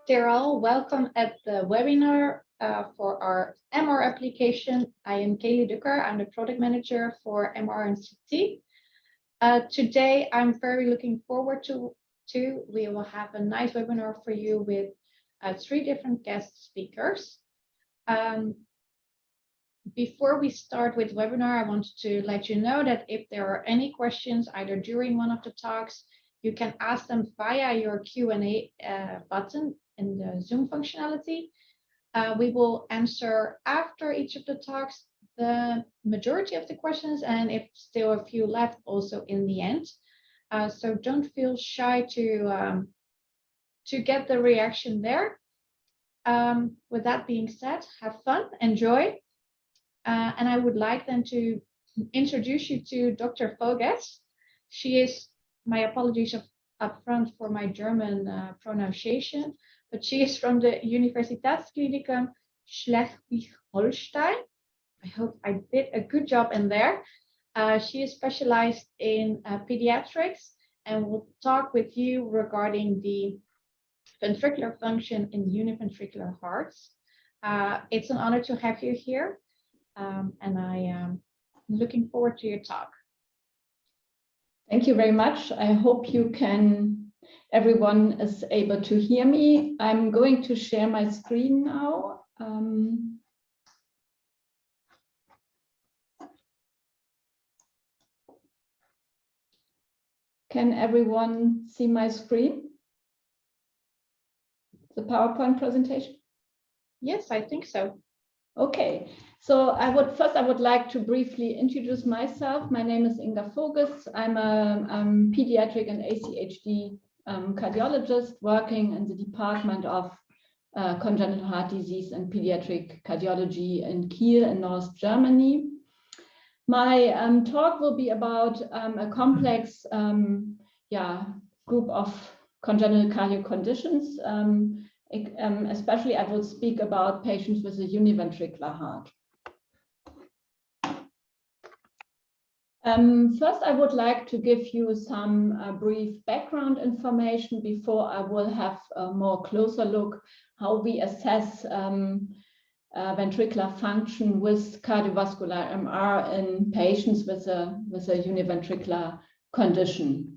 dear all, welcome at the webinar for our MR application. I am Kaylee Ducker, I'm the product manager for MR and CT. Today, I'm very looking forward to, we will have a nice webinar for you with 3 different guest speakers. Before we start with the webinar, I wanted to let you know that if there are any questions, either during one of the talks, you can ask them via your Q&A button in the Zoom functionality. We will answer after each of the talks the majority of the questions, and if still a few left, also in the end. So don't feel shy to get the reaction there. With that being said, have fun, enjoy. And I would like then to introduce you to Dr. Voges. She is, my apologies up front for my German pronunciation, but she is from the Universitätsklinikum Schleswig-Holstein. I hope I did a good job in there. She is specialized in pediatrics and will talk with you regarding the ventricular function in univentricular hearts. It's an honor to have you here, and I am looking forward to your talk. Thank you very much. I hope everyone is able to hear me. I'm going to share my screen now. Can everyone see my screen? The PowerPoint presentation? Yes, I think so. Okay, so I would like to briefly introduce myself. My name is Inga Voges. I'm a pediatric and ACHD cardiologist working in the Department of Congenital Heart Disease and Pediatric Cardiology in Kiel in North Germany. My talk will be about a complex group of congenital cardiac conditions. Especially, I will speak about patients with a univentricular heart. First, I would like to give you some brief background information before I will have a more closer look how we assess ventricular function with cardiovascular MR in patients with a univentricular condition.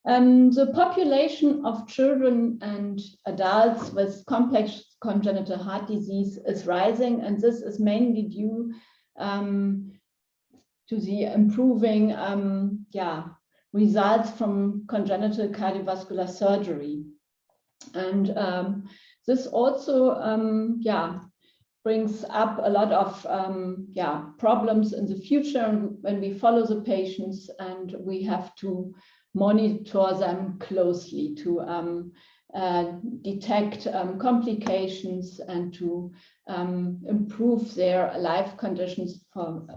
The population of children and adults with complex congenital heart disease is rising, and this is mainly due to the improving results from congenital cardiovascular surgery. And this also brings up a lot of problems in the future when we follow the patients, and we have to monitor them closely to detect complications and to improve their life conditions for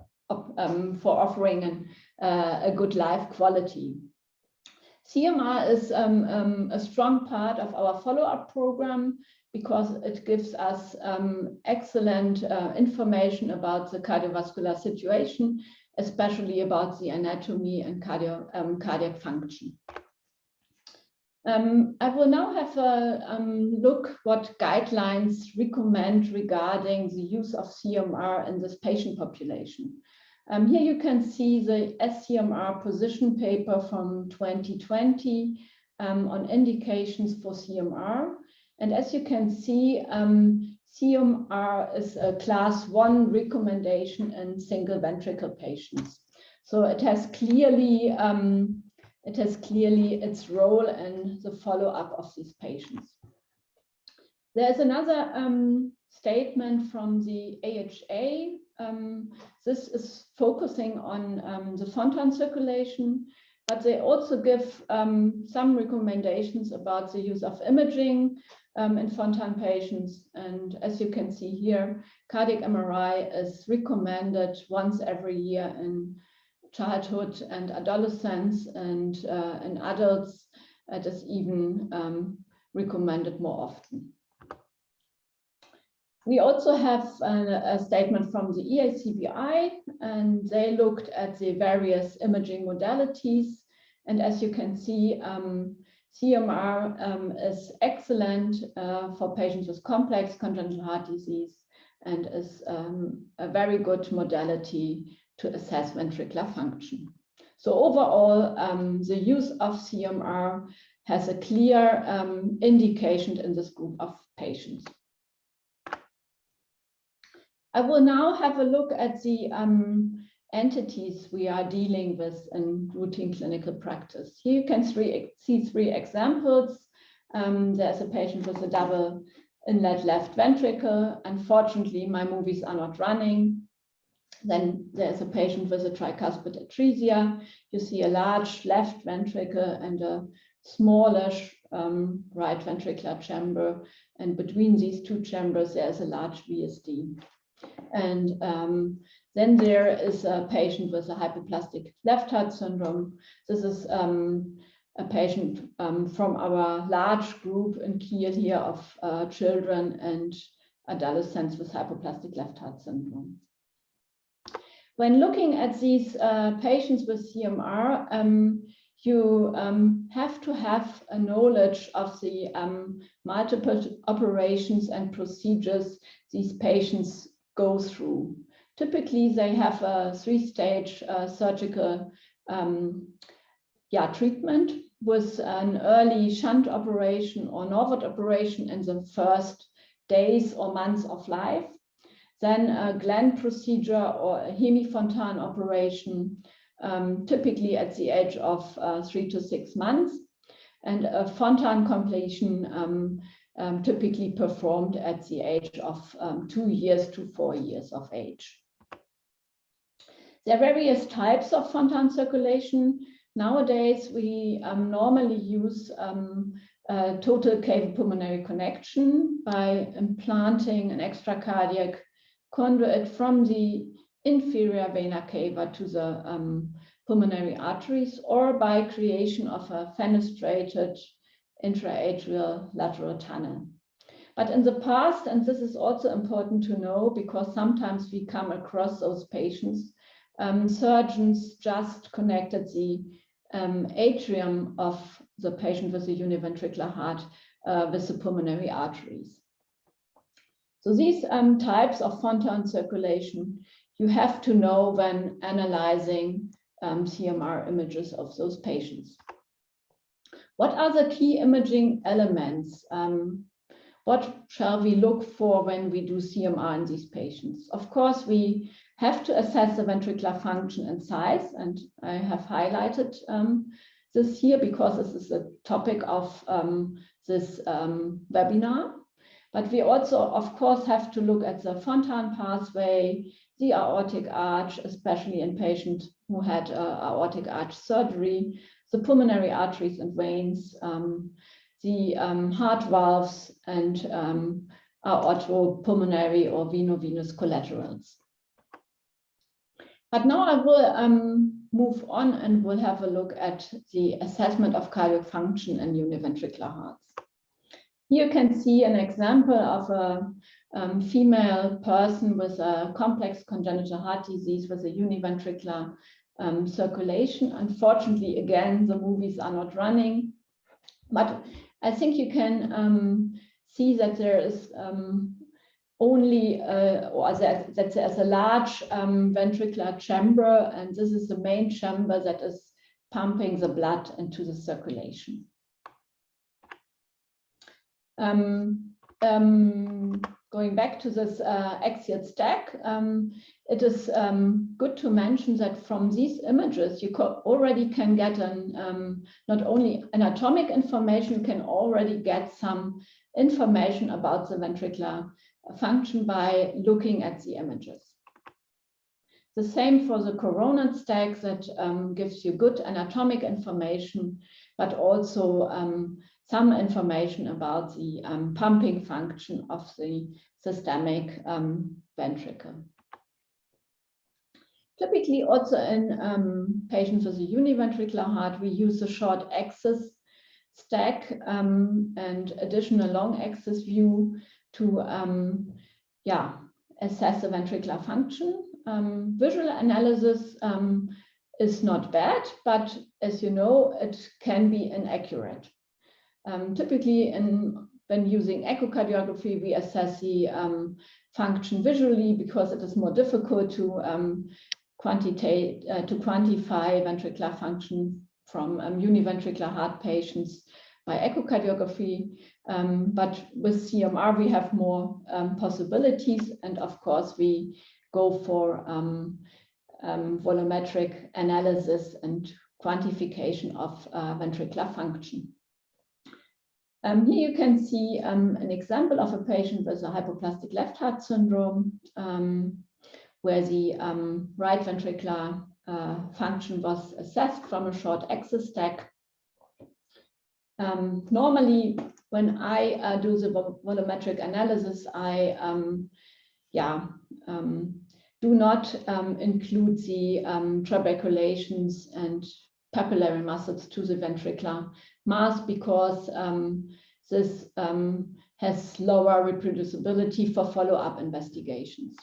offering a good life quality. CMR is a strong part of our follow-up program because it gives us excellent information about the cardiovascular situation, especially about the anatomy and cardiac function. I will now have a look what guidelines recommend regarding the use of CMR in this patient population. Here you can see the SCMR position paper from 2020 on indications for CMR. And as you can see, CMR is a class 1 recommendation in single ventricle patients. So it has clearly its role in the follow-up of these patients. There's another statement from the AHA. This is focusing on the Fontan circulation, but they also give some recommendations about the use of imaging in Fontan patients. And as you can see here, cardiac MRI is recommended once every year in childhood and adolescence, and in adults it is even recommended more often. We also have a statement from the EACVI, and they looked at the various imaging modalities. And as you can see, CMR is excellent for patients with complex congenital heart disease and is a very good modality to assess ventricular function. So overall, the use of CMR has a clear indication in this group of patients. I will now have a look at the entities we are dealing with in routine clinical practice. Here you can see three examples. There's a patient with a double inlet left ventricle. Unfortunately, my movies are not running. Then there's a patient with a tricuspid atresia. You see a large left ventricle and a smallish right ventricular chamber. And between these two chambers, there's a large VSD. And then there is a patient with a hypoplastic left heart syndrome. This is a patient from our large group in Kiel here of children and adolescents with hypoplastic left heart syndrome. When looking at these patients with CMR, you have to have a knowledge of the multiple operations and procedures these patients go through. Typically, they have a three-stage surgical treatment with an early shunt operation or Norwood operation in the first days or months of life. Then a Glenn procedure or a hemifontan operation, typically at the age of 3 to 6 months, and a fontan completion typically performed at the age of 2 years to 4 years of age. There are various types of fontan circulation. Nowadays, we normally use total cave pulmonary connection by implanting an extracardiac conduit from the inferior vena cava to the pulmonary arteries, or by creation of a fenestrated intraatrial lateral tunnel. But in the past, and this is also important to know because sometimes we come across those patients, surgeons just connected the atrium of the patient with a univentricular heart with the pulmonary arteries. So these types of fontan circulation, you have to know when analyzing CMR images of those patients. What are the key imaging elements? What shall we look for when we do CMR in these patients? Of course, we have to assess the ventricular function and size, and I have highlighted this here because this is the topic of this webinar. But we also, of course, have to look at the fontan pathway, the aortic arch, especially in patients who had aortic arch surgery, the pulmonary arteries and veins, the heart valves, and aortopulmonary or veno-venous collaterals. But now I will move on and we'll have a look at the assessment of cardiac function in univentricular hearts. Here you can see an example of a female person with a complex congenital heart disease with a univentricular circulation. Unfortunately, again, the movies are not running, but I think you can see that there is only, or that there's a large ventricular chamber, and this is the main chamber that is pumping the blood into the circulation. Going back to this axial stack, it is good to mention that from these images, you already can get not only anatomic information, you can already get some information about the ventricular function by looking at the images. The same for the coronal stack that gives you good anatomic information, but also some information about the pumping function of the systemic ventricle. Typically also in patients with a univentricular heart, we use a short axis stack and additional long axis view to assess the ventricular function. Visual analysis is not bad, but as you know, it can be inaccurate. Typically, when using echocardiography, we assess the function visually because it is more difficult to quantify ventricular function from univentricular heart patients by echocardiography. But with CMR, we have more possibilities. And of course, we go for volumetric analysis and quantification of ventricular function. Here you can see an example of a patient with a hypoplastic left heart syndrome, where the right ventricular function was assessed from a short axis stack. Normally, when I do the volumetric analysis, I do not include the trabeculations and papillary muscles to the ventricular mass because this has lower reproducibility for follow-up investigations.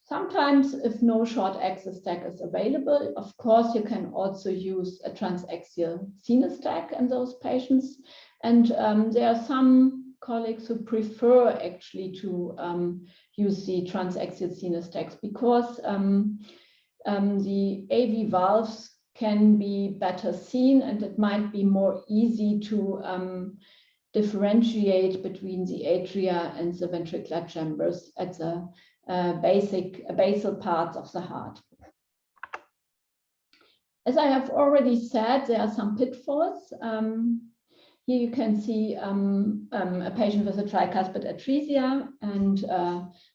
Sometimes, if no short axis stack is available, of course, you can also use a transaxial sinus stack in those patients. And there are some colleagues who prefer actually to use the transaxial sinus stacks because the AV valves can be better seen and it might be more easy to differentiate between the atria and the ventricular chambers at the basal parts of the heart. As I have already said, there are some pitfalls. Here you can see a patient with a tricuspid atresia and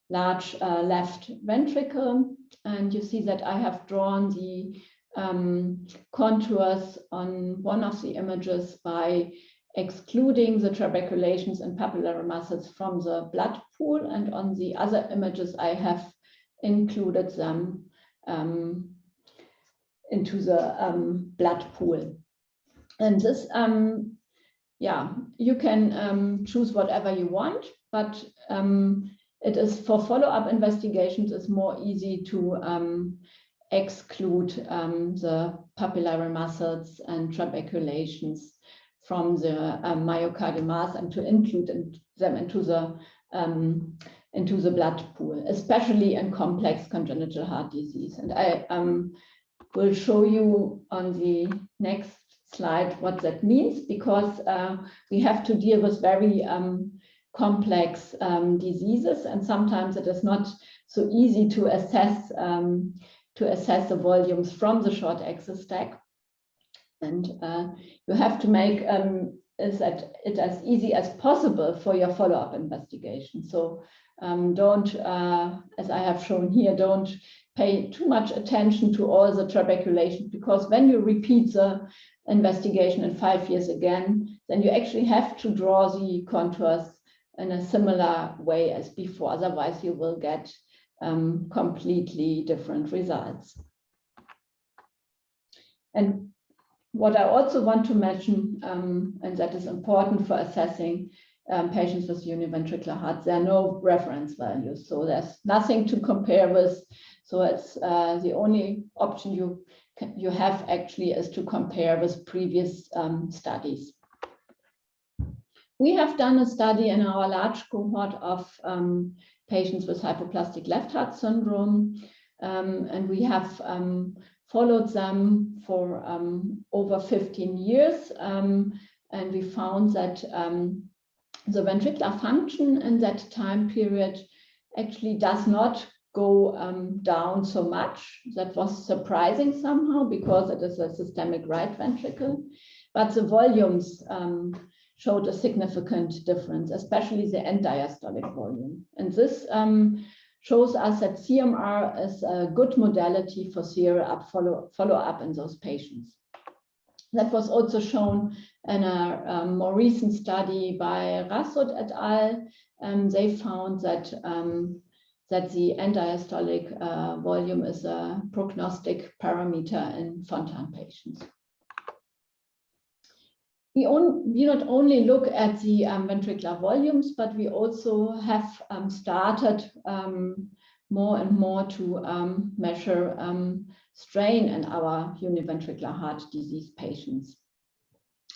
large left ventricle. And you see that I have drawn the contours on one of the images by excluding the trabeculations and papillary muscles from the blood pool, and on the other images I have included them into the blood pool. And this, you can choose whatever you want, but it is for follow-up investigations, it's more easy to exclude the papillary muscles and trabeculations from the myocardial mass and to include them into the blood pool, especially in complex congenital heart disease. And I will show you on the next slide what that means, because we have to deal with very complex diseases, and sometimes it is not so easy to assess the volumes from the short axis stack. And you have to make it as easy as possible for your follow-up investigation. So don't, as I have shown here, don't pay too much attention to all the trabeculations, because when you repeat the investigation in 5 years again, then you actually have to draw the contours in a similar way as before. Otherwise, you will get completely different results. And what I also want to mention, and that is important for assessing patients with univentricular heart, there are no reference values. So there's nothing to compare with. So it's the only option you have actually is to compare with previous studies. We have done a study in our large cohort of patients with hypoplastic left heart syndrome, and we have followed them for over 15 years, and we found that the ventricular function in that time period actually does not go down so much. That was surprising somehow because it is a systemic right ventricle, but the volumes showed a significant difference, especially the end diastolic volume. And this shows us that CMR is a good modality for serial follow-up in those patients. That was also shown in a more recent study by Rassod et al. They found that the end diastolic volume is a prognostic parameter in Fontan patients. We not only look at the ventricular volumes, but we also have started more and more to measure strain in our univentricular heart disease patients.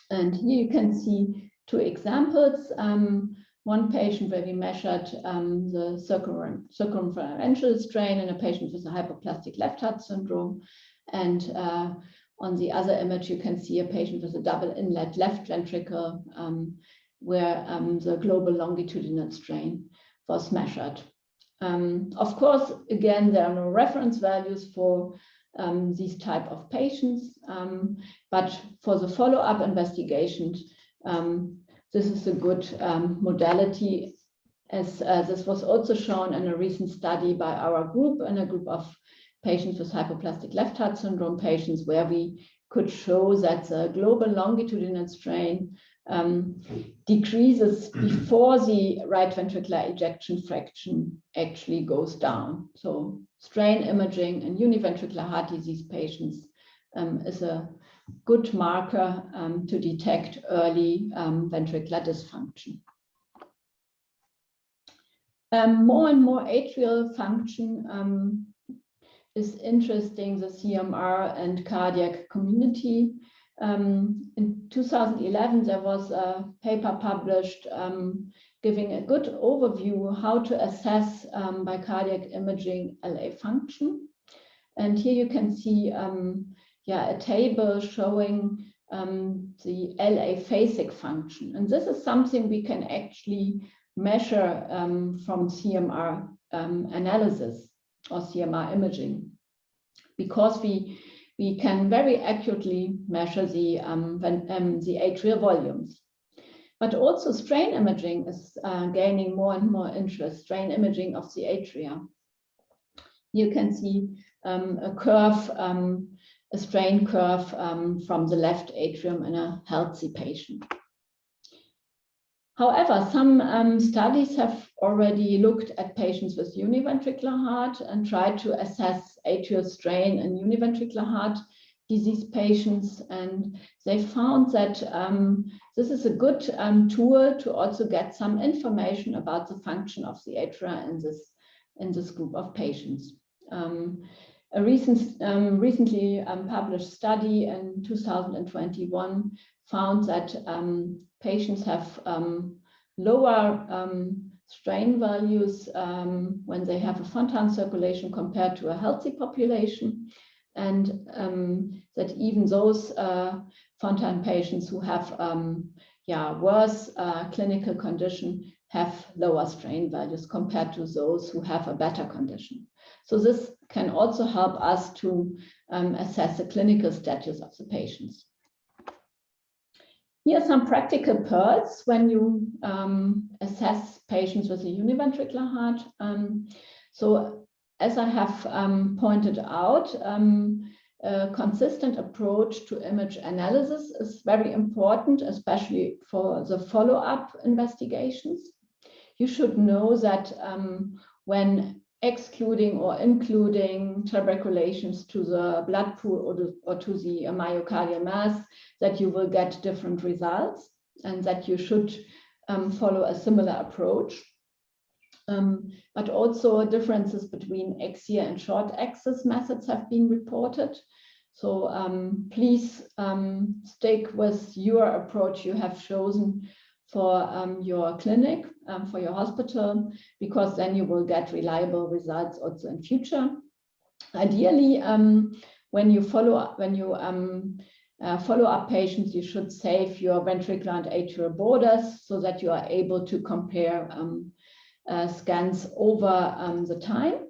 And here you can see two examples. One patient where we measured the circumferential strain in a patient with a hypoplastic left heart syndrome. And on the other image, you can see a patient with a double inlet left ventricle where the global longitudinal strain was measured. Of course, again, there are no reference values for these type of patients, but for the follow-up investigations, this is a good modality, as this was also shown in a recent study by our group, and a group of patients with hypoplastic left heart syndrome patients, where we could show that the global longitudinal strain decreases before the right ventricular ejection fraction actually goes down. So strain imaging in univentricular heart disease patients is a good marker to detect early ventricular dysfunction. More and more atrial function is interesting the CMR and cardiac community. In 2011, there was a paper published giving a good overview how to assess by cardiac imaging LA function. And here you can see a table showing the LA phasic function. And this is something we can actually measure from CMR analysis or CMR imaging, because we can very accurately measure the atrial volumes. But also strain imaging is gaining more and more interest, strain imaging of the atria. You can see a curve, a strain curve from the left atrium in a healthy patient. However, some studies have already looked at patients with univentricular heart and tried to assess atrial strain in univentricular heart disease patients, and they found that this is a good tool to also get some information about the function of the atria in this group of patients. A recently published study in 2021 found that patients have lower strain values when they have a Fontan circulation compared to a healthy population, and that even those Fontan patients who have worse clinical condition have lower strain values compared to those who have a better condition. So this can also help us to assess the clinical status of the patients. Here are some practical pearls when you assess patients with a univentricular heart. So as I have pointed out, a consistent approach to image analysis is very important, especially for the follow-up investigations. You should know that when excluding or including tuberculations to the blood pool or to the myocardial mass, that you will get different results, and that you should follow a similar approach. But also differences between axial and short axis methods have been reported. So please stick with your approach you have chosen for your clinic, for your hospital, because then you will get reliable results also in future. Ideally, when you follow up patients, you should save your ventricular and atrial borders so that you are able to compare scans over the time.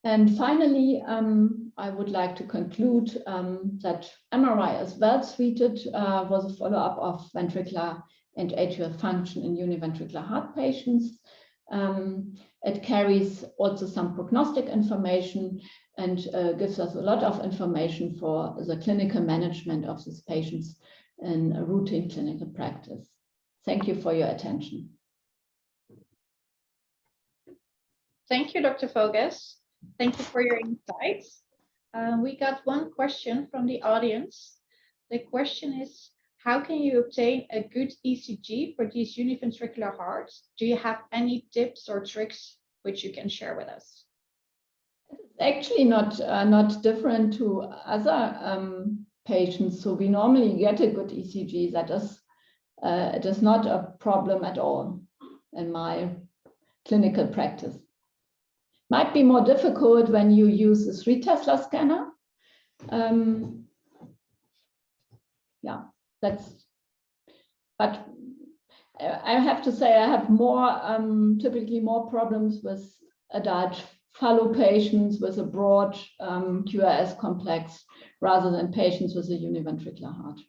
And finally, I would like to conclude that MRI is well suited for the follow-up of ventricular and atrial function in univentricular heart patients. It carries also some prognostic information and gives us a lot of information for the clinical management of these patients in a routine clinical practice. Thank you for your attention. Thank you, Dr. Voges. Thank you for your insights. We got one question from the audience. The question is, how can you obtain a good ECG for these univentricular hearts? Do you have any tips or tricks which you can share with us? It's actually not different to other patients. So we normally get a good ECG. That is, it is not a problem at all in my clinical practice. Might be more difficult when you use a 3 Tesla scanner. Yeah, but I have to say I have typically more problems with adult fallow patients with a broad QRS complex rather than patients with a univentricular heart.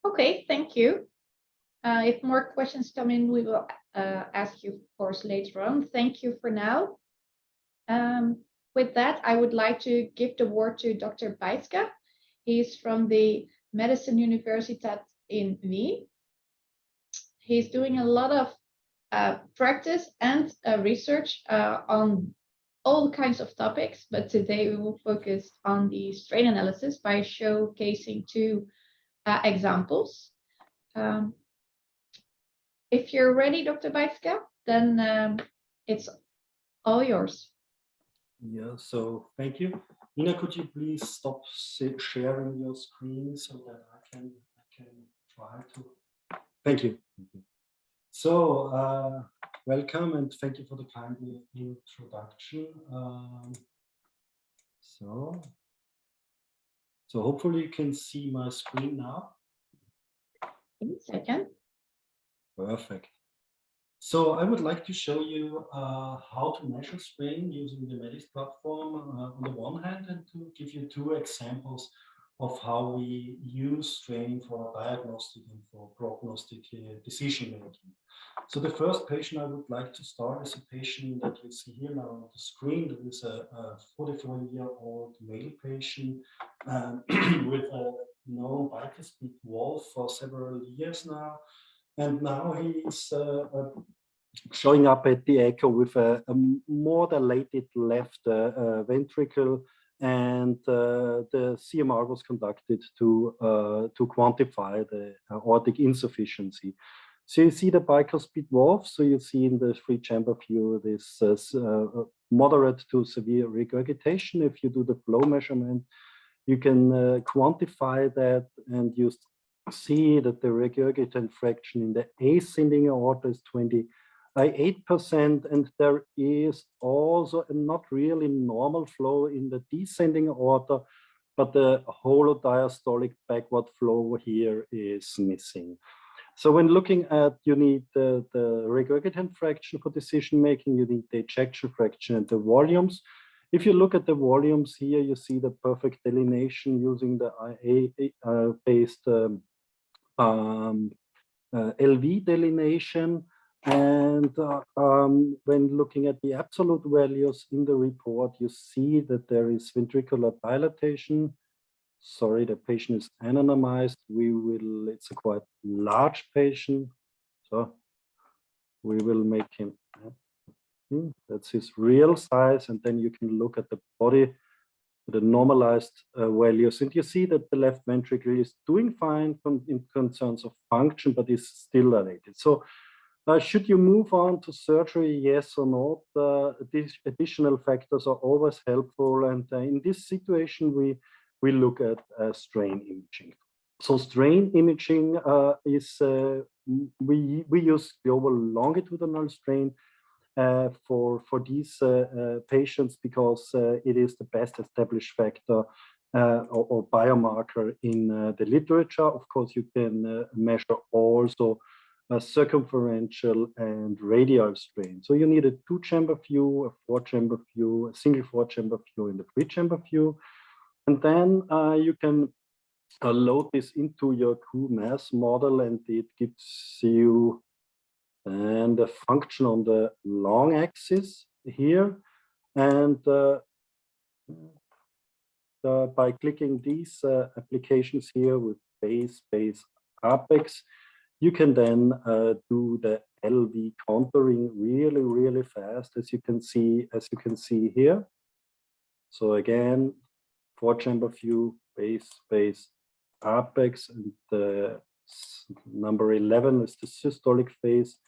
Okay, thank you. If more questions come in, we will ask you, of course, later on. Thank you for now. With that, I would like to give the word to Dr. Beiske. He's from the Medicine Universität in Wien. He's doing a lot of practice and research on all kinds of topics, but today we will focus on the strain analysis by showcasing 2 examples. If you're ready, Dr. Beiske, then it's all yours. Yeah, so thank you. Nina, could you please stop sharing your screen so that I can try to. Thank you. So welcome and thank you for the kind introduction. So hopefully you can see my screen now. In a second. Perfect. So I would like to show you how to measure strain using the Medis platform on the one hand, and to give you 2 examples of how we use strain for diagnostic and for prognostic decision making. So the first patient I would like to start is a patient that you see here now on the screen. That is a 44-year-old male patient with a known bicuspid valve for several years now. And now he's showing up at the echo with a more dilated left ventricle, and the CMR was conducted to quantify the aortic insufficiency. So you see the bicuspid valve. So you see in the 3-chamber view this moderate to severe regurgitation. If you do the flow measurement, you can quantify that, and you see that the regurgitant fraction in the ascending aorta is 28%, and there is also a not really normal flow in the descending aorta, but the holodiastolic backward flow here is missing. So when looking at, you need the regurgitant fraction for decision making, you need the ejection fraction and the volumes. If you look at the volumes here, you see the perfect delineation using the IA-based LV delineation. And when looking at the absolute values in the report, you see that there is ventricular dilatation. Sorry, the patient is anonymized. It's a quite large patient. So we will make him, that's his real size. And then you can look at the body, the normalized values. And you see that the left ventricle is doing fine in concerns of function, but is still dilated. So should you move on to surgery, yes or not? These additional factors are always helpful. And in this situation, we look at strain imaging. So strain imaging is, we use global longitudinal strain for these patients because it is the best established factor or biomarker in the literature. Of course, you can measure also a circumferential and radial strain. So you need a 2-chamber view, a 4-chamber view, a single 4-chamber view, and a 3-chamber view. And then you can load this into your QMass model, and it gives you the function on the long axis here. And by clicking these applications here with base, apex, you can then do the LV contouring really, really fast, as you can see here. So again, 4-chamber view, base, apex, and the number 11 is the systolic phase.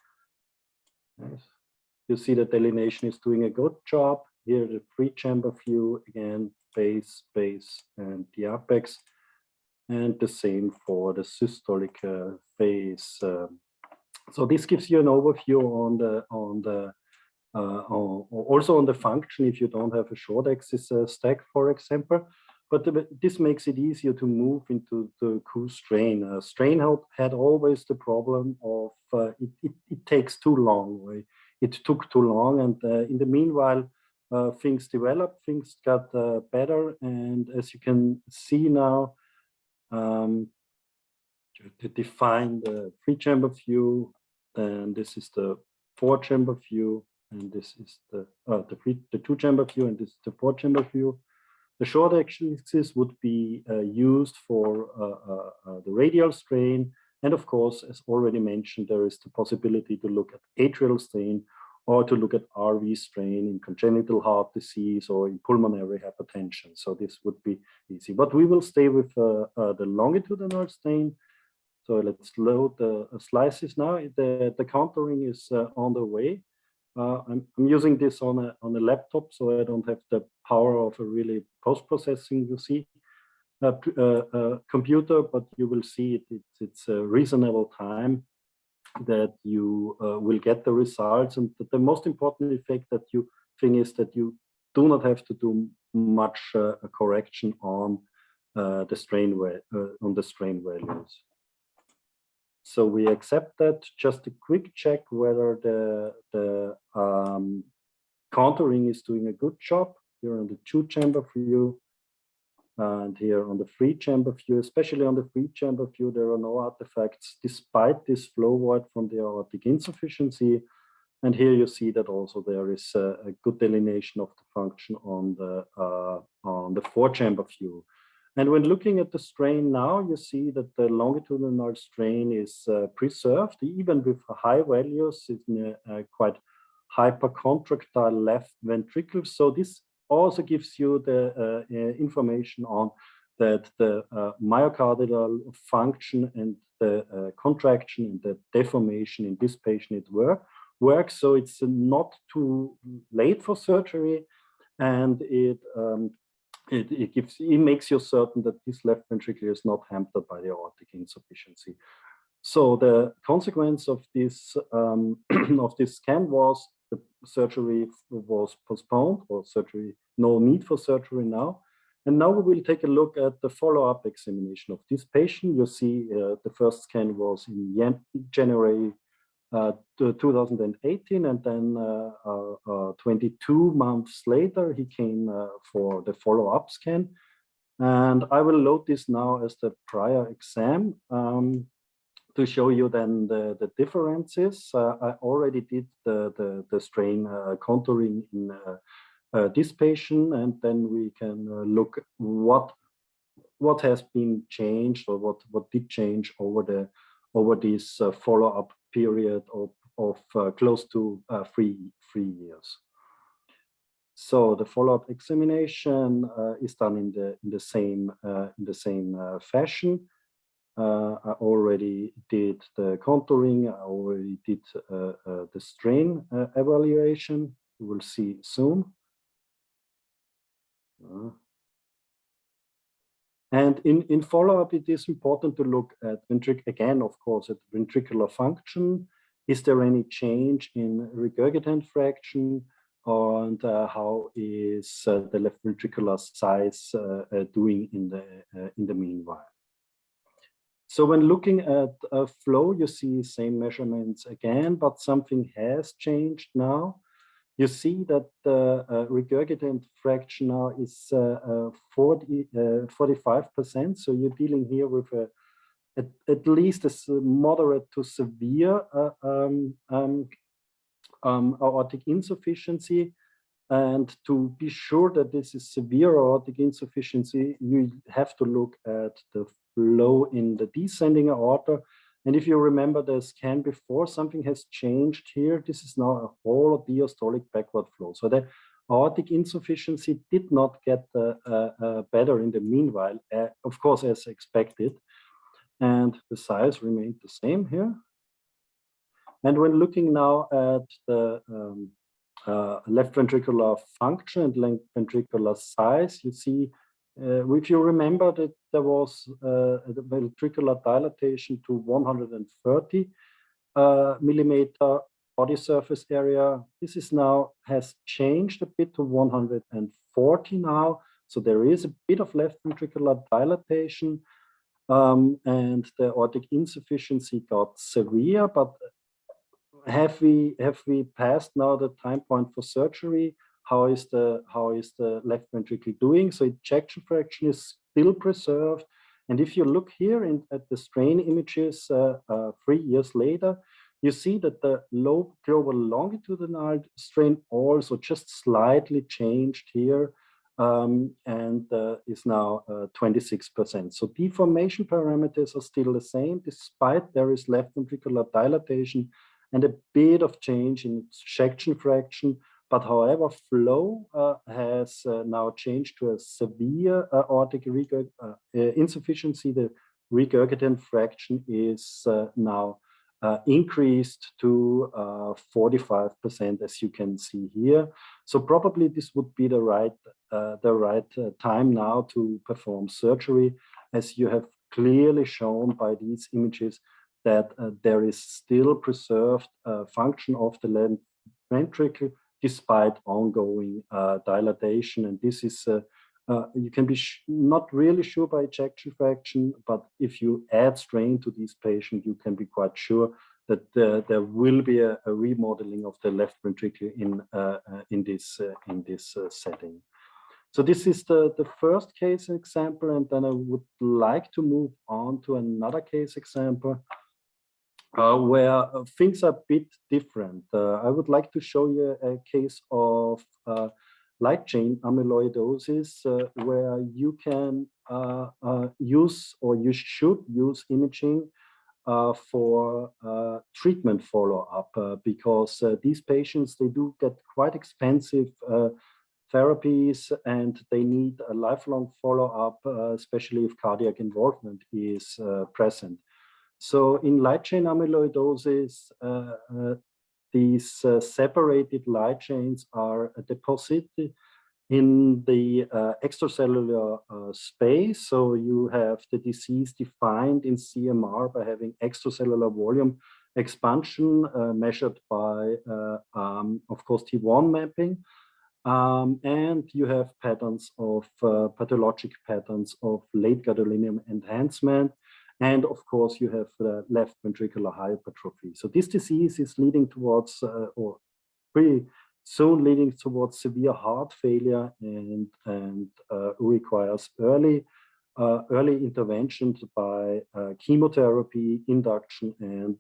You see the delineation is doing a good job. Here, the 3-chamber view, again, base, base, and the apex. And the same for the systolic phase. So this gives you an overview also on the function if you don't have a short axis stack, for example. But this makes it easier to move into the strain. Strain had always the problem of it takes too long. It took too long, and in the meanwhile, things developed, things got better, and as you can see now, to define the 3-chamber view, then this is the 4-chamber view, and this is the 2-chamber view, and this is the 4-chamber view. The short axis would be used for the radial strain. And of course, as already mentioned, there is the possibility to look at atrial strain or to look at RV strain in congenital heart disease or in pulmonary hypertension. So this would be easy. But we will stay with the longitudinal strain. So let's load the slices now. The contouring is on the way. I'm using this on a laptop, so I don't have the power of a really post-processing, you see, computer, but you will see it's a reasonable time that you will get the results. And the most important effect thing is that you do not have to do much correction on the strain values. So we accept that. Just a quick check whether the contouring is doing a good job here on the 2-chamber view and here on the 3-chamber view. Especially on the 3-chamber view, there are no artifacts despite this flow void from the aortic insufficiency. And here you see that also there is a good delineation of the function on the 4-chamber view. And when looking at the strain now, you see that the longitudinal strain is preserved, even with high values in a quite hypercontractile left ventricle. So this also gives you the information on that the myocardial function and the contraction and the deformation in this patient works. So it's not too late for surgery, and it makes you certain that this left ventricle is not hampered by the aortic insufficiency. So the consequence of this scan was the surgery was postponed, or no need for surgery now. And now we will take a look at the follow-up examination of this patient. You see the first scan was in January 2018, and then 22 months later, he came for the follow-up scan. And I will load this now as the prior exam to show you then the differences. I already did the strain contouring in this patient, and then we can look what has been changed or what did change over this follow-up period of close to 3 years. So the follow-up examination is done in the same fashion. I already did the contouring. I already did the strain evaluation. You will see soon. And in follow-up, it is important to look at again, of course, at ventricular function. Is there any change in regurgitant fraction? And how is the left ventricular size doing in the meanwhile? So when looking at flow, you see same measurements again, but something has changed now. You see that the regurgitant fraction now is 45%. So you're dealing here with at least a moderate to severe aortic insufficiency. And to be sure that this is severe aortic insufficiency, you have to look at the flow in the descending aorta. And if you remember the scan before, something has changed here. This is now a whole diastolic backward flow. So the aortic insufficiency did not get better in the meanwhile, of course, as expected. And the size remained the same here. And when looking now at the left ventricular function and left ventricular size. You see, if you remember that there was the ventricular dilatation to 130 millimeter body surface area. This is now has changed a bit to 140 now. So there is a bit of left ventricular dilatation, and the aortic insufficiency got severe. But have we passed now the time point for surgery? How is the left ventricle doing? So ejection fraction is still preserved. And if you look here at the strain images 3 years later, you see that the low global longitudinal strain also just slightly changed here, and is now 26%. So deformation parameters are still the same, despite there is left ventricular dilatation and a bit of change in ejection fraction. But however, flow has now changed to a severe aortic insufficiency. The regurgitant fraction is now increased to 45%, as you can see here. So probably this would be the right time now to perform surgery, as you have clearly shown by these images that there is still preserved function of the left ventricle despite ongoing dilatation. And this is, you can be not really sure by ejection fraction, but if you add strain to these patients, you can be quite sure that there will be a remodeling of the left ventricle in this setting. So this is the first case example, and then I would like to move on to another case example where things are a bit different. I would like to show you a case of light chain amyloidosis, where you can use, or you should use, imaging for treatment follow-up, because these patients, they do get quite expensive therapies, and they need a lifelong follow-up, especially if cardiac involvement is present. So in light chain amyloidosis, these separated light chains are deposited in the extracellular space. So you have the disease defined in CMR by having extracellular volume expansion measured by, of course, T1 mapping. And you have patterns of pathologic patterns of late gadolinium enhancement. And of course, you have left ventricular hypertrophy. So this disease is leading towards, or pretty soon leading towards, severe heart failure, and requires early intervention by chemotherapy, induction, and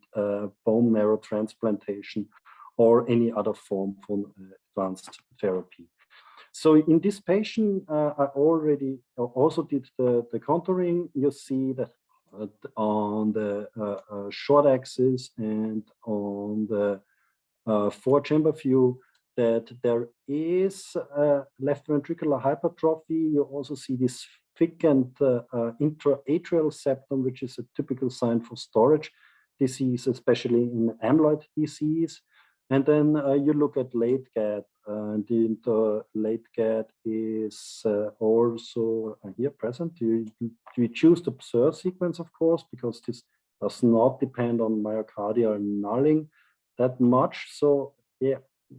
bone marrow transplantation, or any other form of advanced therapy. So in this patient, I already also did the contouring. You see that on the short axis and on the 4-chamber view, that there is left ventricular hypertrophy. You also see this thickened intraatrial septum, which is a typical sign for storage disease, especially in amyloid disease. And then you look at late GAD, and the late GAD is also here present. You choose the PSER sequence, of course, because this does not depend on myocardial nulling that much. So yeah,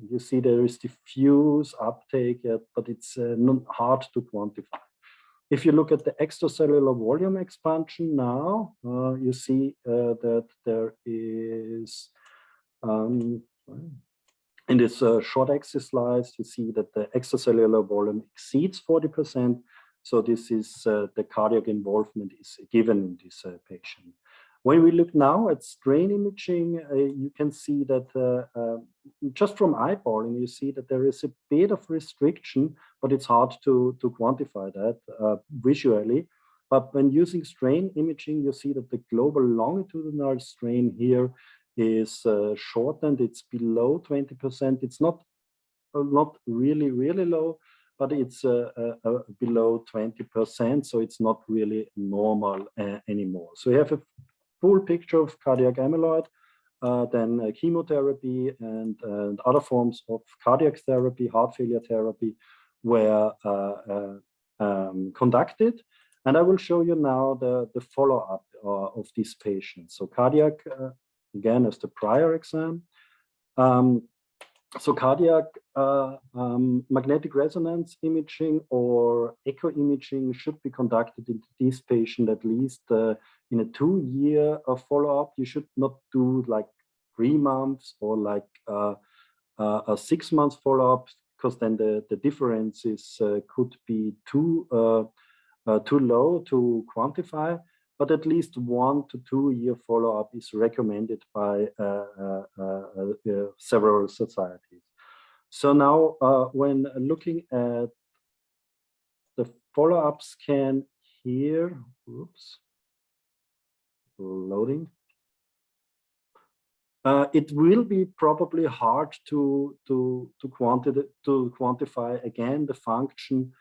you see there is diffuse uptake, but it's not hard to quantify. If you look at the extracellular volume expansion now, you see that there is, in this short axis slice, you see that the extracellular volume exceeds 40%. So this is the cardiac involvement is given in this patient. When we look now at strain imaging, you can see that just from eyeballing, you see that there is a bit of restriction, but it's hard to quantify that visually. But when using strain imaging, you see that the global longitudinal strain here is shortened. It's below 20%. It's not really low, but it's below 20%. So it's not really normal anymore. So you have a full picture of cardiac amyloid then chemotherapy and other forms of cardiac therapy, heart failure therapy were conducted. And I will show you now the follow-up of these patients. So cardiac, again, as the prior exam. So cardiac magnetic resonance imaging or echo imaging should be conducted in this patient at least in a 2-year follow-up. You should not do like 3 months or like a 6 month follow-up, because then the differences could be too low to quantify. But at least 1 to 2 year follow-up is recommended by several societies. So now, when looking at the follow-up scan here, oops, loading. It will be probably hard to quantify again the function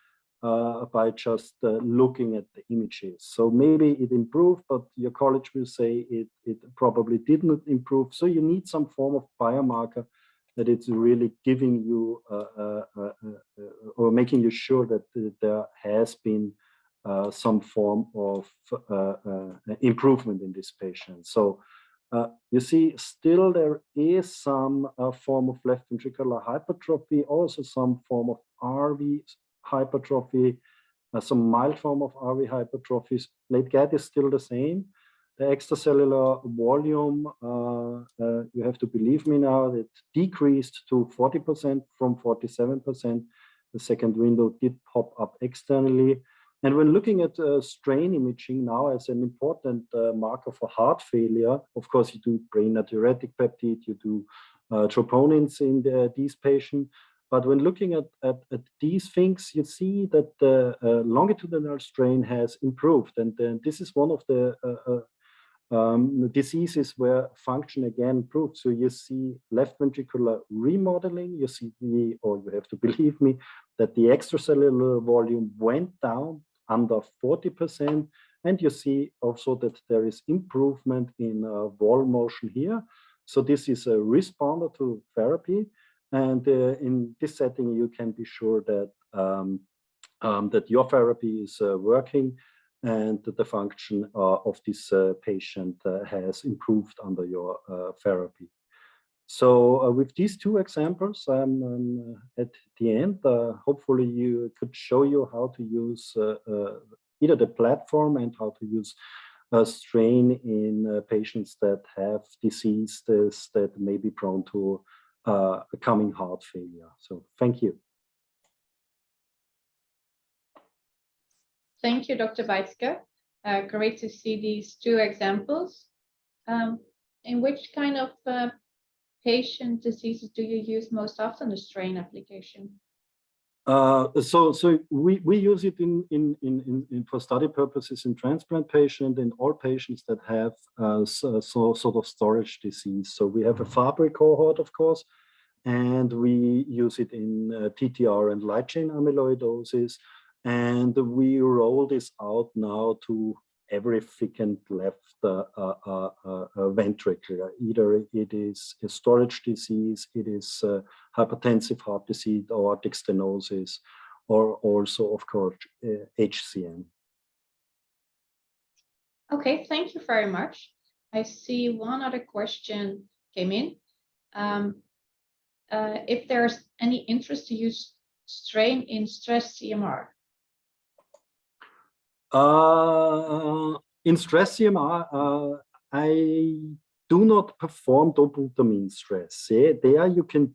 by just looking at the images. So maybe it improved, but your college will say it probably did not improve. So you need some form of biomarker that it's really giving you or making you sure that there has been some form of improvement in this patient. So you see, still there is some form of left ventricular hypertrophy, also some form of RV hypertrophy, some mild form of RV hypertrophy. Late GAD is still the same. The extracellular volume, you have to believe me now, it decreased to 40% from 47%. The second window did pop up externally. And when looking at strain imaging now as an important marker for heart failure, of course, you do brain natriuretic peptide, you do troponins in these patients. But when looking at these things, you see that the longitudinal strain has improved. And this is one of the diseases where function again improved. So you see left ventricular remodeling, you see or you have to believe me, that the extracellular volume went down under 40%. And you see also that there is improvement in wall motion here. So this is a responder to therapy. And in this setting, you can be sure that, that your therapy is working and that the function of this patient has improved under your therapy. So with these 2 examples, I'm at the end. Hopefully you could show you how to use either the platform and how to use strain in patients that have diseases that may be prone to coming heart failure. So thank you. Thank you, Dr. Weizke. Great to see these 2 examples. In which kind of patient diseases do you use most often the strain application? So we use it in for study purposes in transplant patients, in all patients that have sort of storage disease. So we have a Fabry cohort, of course, and we use it in TTR and light chain amyloidosis. And we roll this out now to every thickened left ventricle. Either it is a storage disease, it is hypertensive heart disease, aortic stenosis, or also, of course, HCM. Okay, thank you very much. I see one other question came in. If there's any interest to use strain in stress CMR? In stress CMR, I do not perform dopamine stress. Yeah, there you could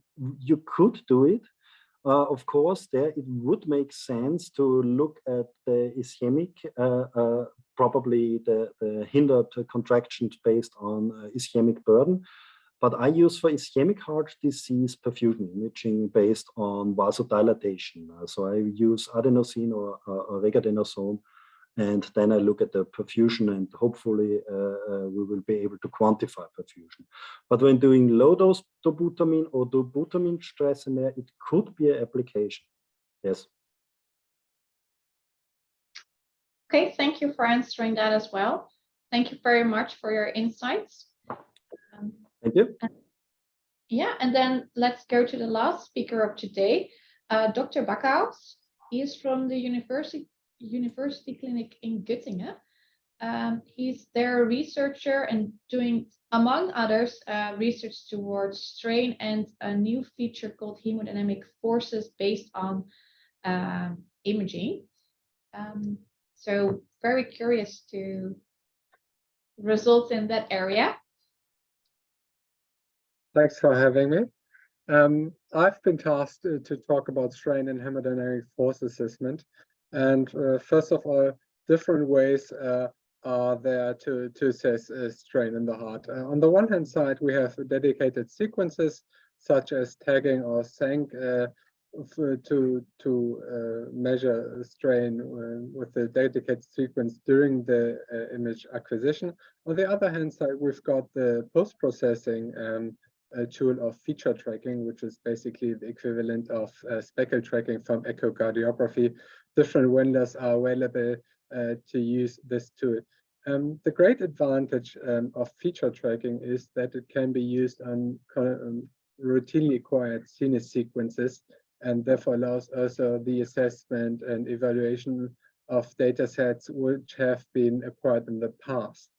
do it. Of course, there it would make sense to look at the ischemic, probably the hindered contractions based on ischemic burden. But I use for ischemic heart disease perfusion imaging based on vasodilatation. So I use adenosine or regadenoson. And then I look at the perfusion, and hopefully we will be able to quantify perfusion. But when doing low-dose dobutamine or dobutamine stress MR, it could be an application. Yes. Okay, thank you for answering that as well. Thank you very much for your insights. Thank you. Yeah, and then let's go to the last speaker of today, Dr. Backhaus. He is from the University Clinic in Göttingen. He's their researcher and doing, among others, research towards strain and a new feature called hemodynamic forces based on imaging. So very curious to results in that area. Thanks for having me. I've been tasked to talk about strain and hemodynamic force assessment. And first of all, different ways are there to assess strain in the heart. On the one hand side, we have dedicated sequences such as tagging or SANC to measure strain with the dedicated sequence during the image acquisition. On the other hand side, we've got the post-processing tool of feature tracking, which is basically the equivalent of speckle tracking from echocardiography. Different vendors are available to use this tool. The great advantage of feature tracking is that it can be used on routinely acquired sinus sequences, and therefore allows also the assessment and evaluation of data sets which have been acquired in the past.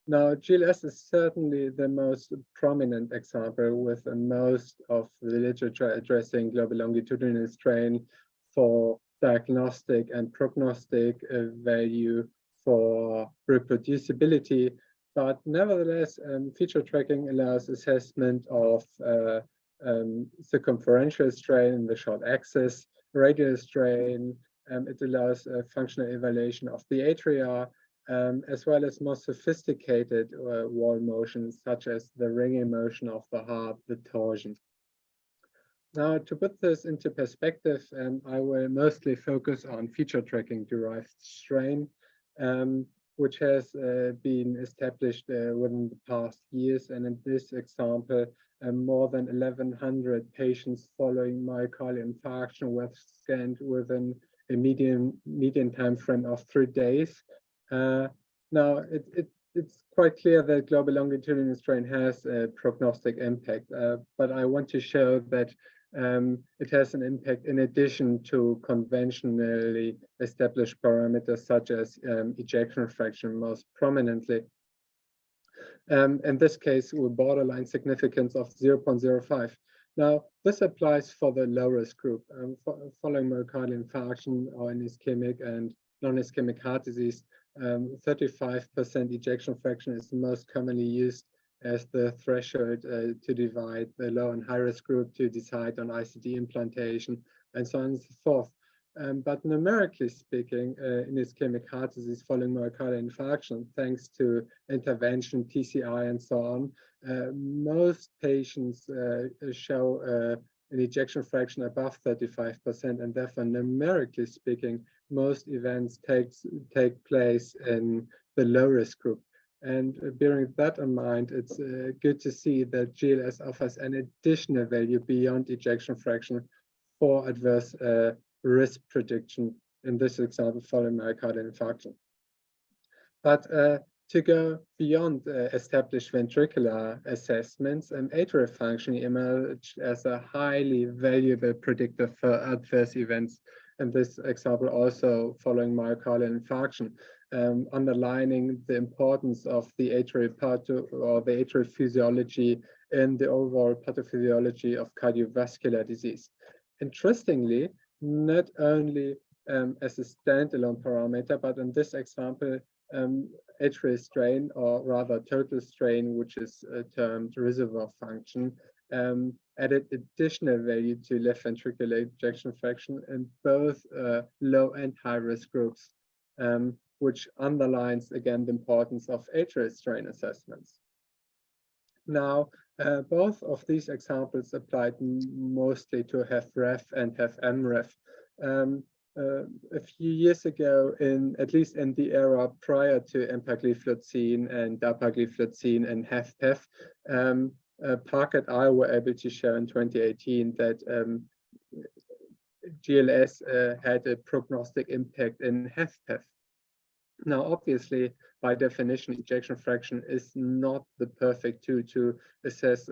Now, GLS is certainly the most prominent example, with most of the literature addressing global longitudinal strain for diagnostic and prognostic value for reproducibility. But nevertheless, feature tracking allows assessment of circumferential strain in the short axis, radial strain. It allows functional evaluation of the atria, as well as more sophisticated wall motions, such as the ringing motion of the heart, the torsion. Now, to put this into perspective, I will mostly focus on feature tracking derived strain, which has been established within the past years. And in this example, more than 1,100 patients following myocardial infarction were scanned within a median time frame of 3 days. Now, it's quite clear that global longitudinal strain has a prognostic impact, but I want to show that it has an impact in addition to conventionally established parameters such as ejection fraction, most prominently. In this case, with borderline significance of 0.05. Now, this applies for the low risk group. Following myocardial infarction or an ischemic and non-ischemic heart disease, 35% ejection fraction is the most commonly used as the threshold to divide the low and high risk group to decide on ICD implantation and so on and so forth. But numerically speaking, in ischemic heart disease following myocardial infarction, thanks to intervention, TCI, and so on, most patients show an ejection fraction above 35%, and therefore, numerically speaking, most events take place in the low risk group. And bearing that in mind, it's good to see that GLS offers an additional value beyond ejection fraction for adverse risk prediction, in this example, following myocardial infarction. But to go beyond established ventricular assessments, atrial function emerged as a highly valuable predictor for adverse events. In this example, also following myocardial infarction, underlining the importance of the atrial or the atrial physiology in the overall pathophysiology of cardiovascular disease. Interestingly, not only as a standalone parameter, but in this example, atrial strain, or rather total strain, which is termed reservoir function, added additional value to left ventricular ejection fraction in both low and high risk groups, which underlines again the importance of atrial strain assessments. Now, both of these examples applied mostly to HFrEF and HFmrEF. A few years ago, at least in the era prior to empagliflozin and dapagliflozin and HFpEF, Park et al. Were able to show in 2018 that GLS had a prognostic impact in HFpEF. Now, obviously, by definition, ejection fraction is not the perfect tool to assess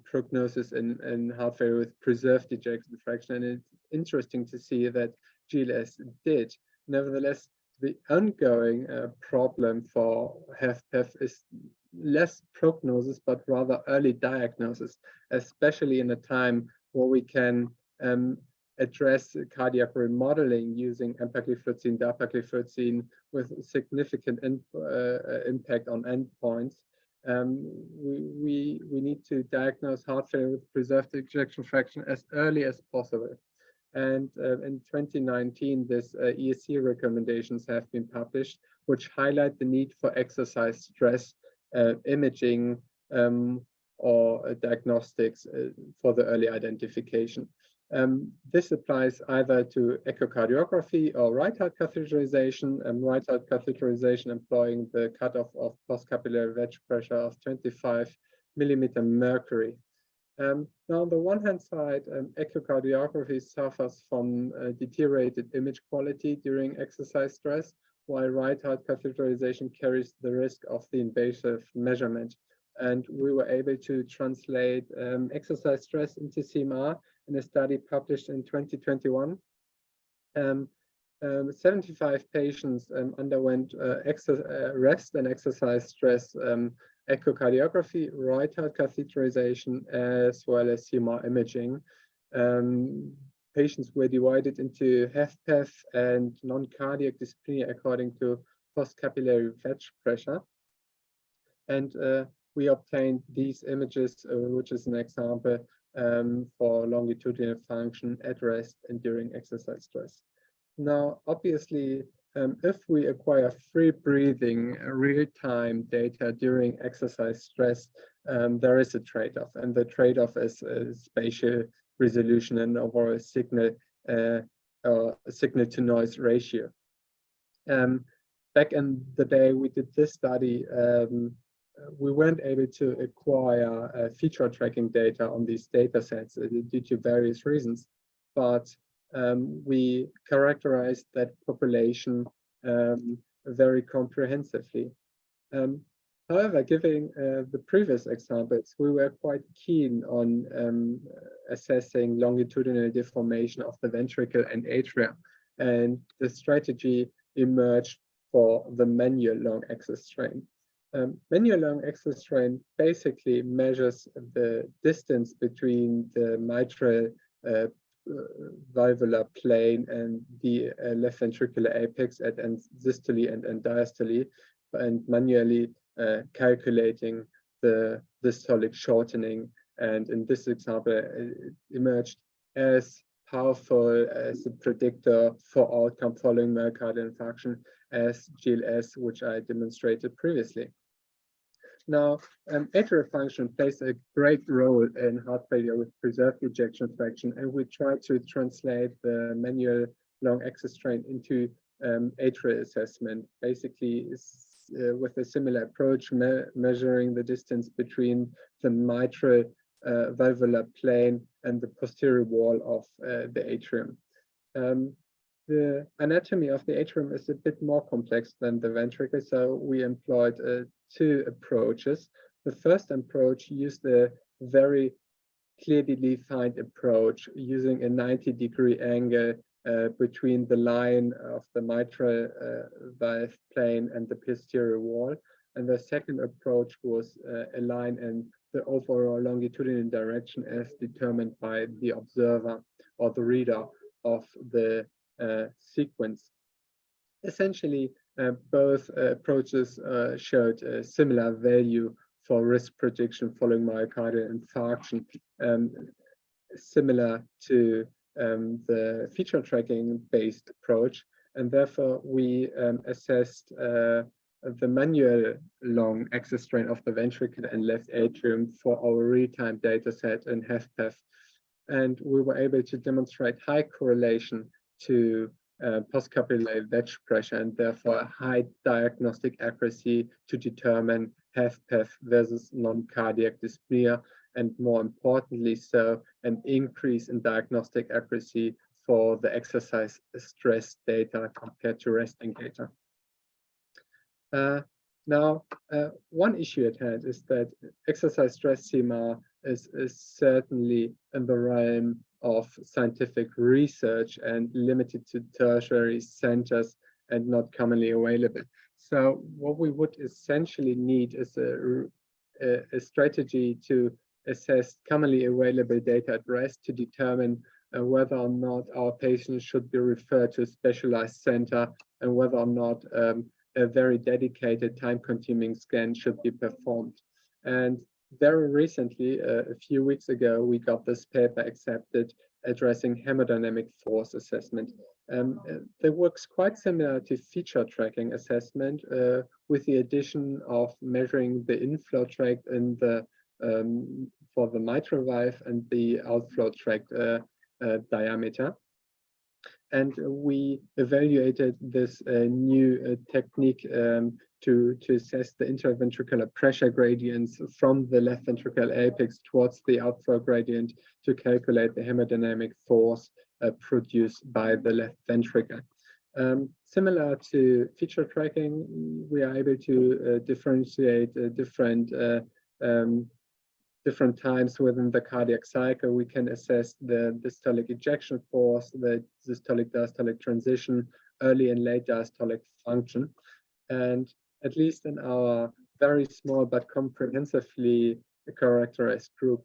prognosis in heart failure with preserved ejection fraction. And it's interesting to see that GLS did. Nevertheless, the ongoing problem for HFpEF is less prognosis, but rather early diagnosis, especially in a time where we can address cardiac remodeling using empagliflozin, dapagliflozin with significant impact on endpoints. We need to diagnose heart failure with preserved ejection fraction as early as possible. And in 2019, this ESC recommendations have been published, which highlight the need for exercise stress imaging or diagnostics for the early identification. This applies either to echocardiography or right heart catheterization, right heart catheterization employing the cutoff of postcapillary wedge pressure of 25 millimeter mercury. Now, on the one hand side, echocardiography suffers from deteriorated image quality during exercise stress, while right heart catheterization carries the risk of the invasive measurement. And we were able to translate exercise stress into CMR in a study published in 2021. 75 patients underwent rest and exercise stress echocardiography, right heart catheterization, as well as CMR imaging. Patients were divided into HFpEF and non-cardiac dyspnea according to postcapillary wedge pressure. And we obtained these images, which is an example for longitudinal function at rest and during exercise stress. Now, obviously, if we acquire free breathing real-time data during exercise stress, there is a trade-off, and the trade-off is spatial resolution and overall signal to noise ratio. Back in the day we did this study, we weren't able to acquire feature tracking data on these data sets due to various reasons, but we characterized that population very comprehensively. However, given the previous examples, we were quite keen on assessing longitudinal deformation of the ventricle and atria, and the strategy emerged for the manual long axis strain. Manual long axis strain basically measures the distance between the mitral valvular plane and the left ventricular apex at end systole and diastole, and manually calculating the systolic shortening. And in this example, it emerged as powerful as a predictor for outcome following myocardial infarction as GLS, which I demonstrated previously. Now, atrial function plays a great role in heart failure with preserved ejection fraction, and we try to translate the manual long axis strain into atrial assessment, basically with a similar approach, measuring the distance between the mitral valvular plane and the posterior wall of the atrium. The anatomy of the atrium is a bit more complex than the ventricle, so we employed two approaches. The first approach used a very clearly defined approach using a 90-degree angle between the line of the mitral valve plane and the posterior wall. And the second approach was a line in the overall longitudinal direction as determined by the observer or the reader of the sequence. Essentially, both approaches showed a similar value for risk prediction following myocardial infarction, similar to the feature tracking based approach, and therefore we assessed the manual long axis strain of the ventricle and left atrium for our real-time data set in HFpEF, and we were able to demonstrate high correlation to postcapillary wedge pressure and therefore a high diagnostic accuracy to determine HFpEF versus non-cardiac dyspnea, and more importantly so, an increase in diagnostic accuracy for the exercise stress data compared to resting data. Now, one issue at hand is that exercise stress CMR is certainly in the realm of scientific research and limited to tertiary centers and not commonly available. So what we would essentially need is a strategy to assess commonly available data at rest to determine whether or not our patients should be referred to a specialized center and whether or not a very dedicated time-consuming scan should be performed. And very recently, a few weeks ago, we got this paper accepted addressing hemodynamic force assessment. It works quite similar to feature tracking assessment with the addition of measuring the inflow tract in the for the mitral valve and the outflow tract diameter. And we evaluated this new technique to assess the interventricular pressure gradients from the left ventricular apex towards the outflow gradient to calculate the hemodynamic force produced by the left ventricle. Similar to feature tracking, we are able to differentiate different times within the cardiac cycle. We can assess the systolic ejection force, the systolic diastolic transition, early and late diastolic function. And at least in our very small but comprehensively characterized group,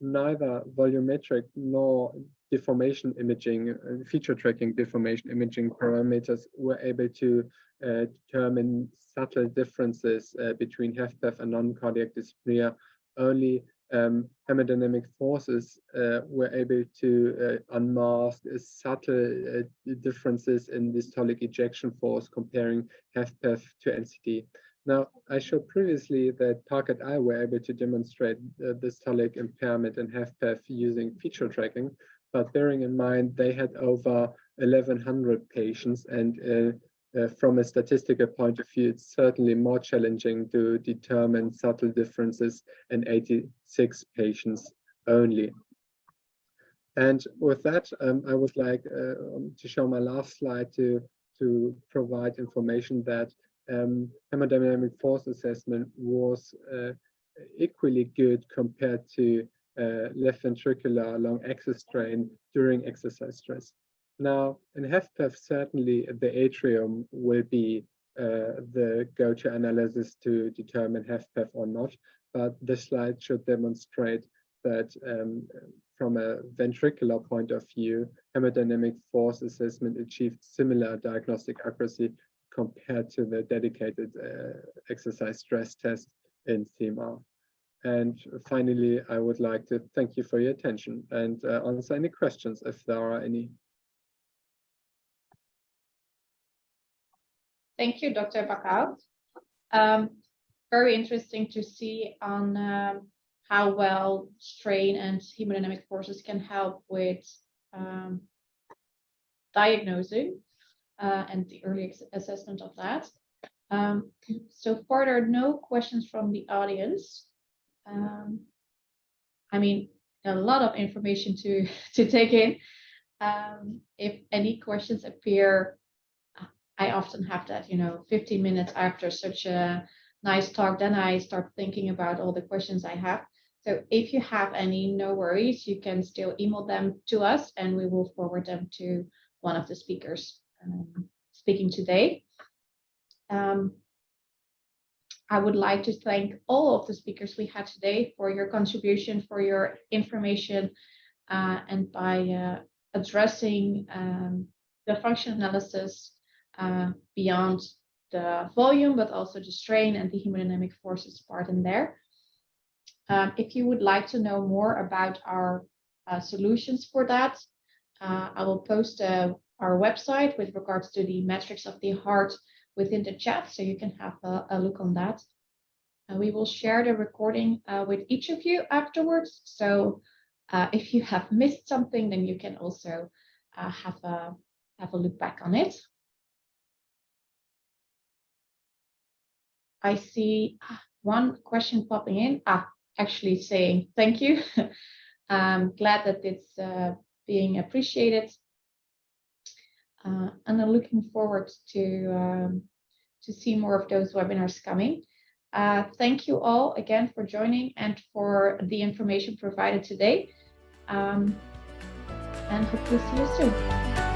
neither volumetric nor deformation imaging, feature tracking deformation imaging parameters were able to determine subtle differences between HFpEF and non-cardiac dyspnea. Only hemodynamic forces were able to unmask subtle differences in systolic ejection force comparing HFpEF to NCD. Now, I showed previously that Park et al. Were able to demonstrate systolic impairment in HFpEF using feature tracking, but bearing in mind they had over 1,100 patients, and from a statistical point of view, it's certainly more challenging to determine subtle differences in 86 patients only. And with that, I would like to show my last slide to provide information that hemodynamic force assessment was equally good compared to left ventricular long axis strain during exercise stress. Now, in HFpEF, certainly the atrium will be the go-to analysis to determine HFpEF or not, but this slide should demonstrate that from a ventricular point of view, hemodynamic force assessment achieved similar diagnostic accuracy compared to the dedicated exercise stress test in CMR. And finally, I would like to thank you for your attention and answer any questions if there are any. Thank you, Dr. Bakhout. Very interesting to see on how well strain and hemodynamic forces can help with diagnosing and the early assessment of that. So far, there are no questions from the audience. I mean, a lot of information to take in. If any questions appear, I often have that, 15 minutes after such a nice talk, then I start thinking about all the questions I have. So if you have any, no worries, you can still email them to us and we will forward them to one of the speakers speaking today. I would like to thank all of the speakers we had today for your contribution, for your information, and by addressing the function analysis beyond the volume, but also the strain and the hemodynamic forces part in there. If you would like to know more about our solutions for that, I will post our website with regards to the metrics of the heart within the chat, so you can have a look on that. We will share the recording with each of you afterwards. So if you have missed something, then you can also have a look back on it. I see one question popping in. Actually saying thank you. I'm glad that it's being appreciated. And I'm looking forward to to see more of those webinars coming. Thank you all again for joining and for the information provided today. And hopefully see you soon.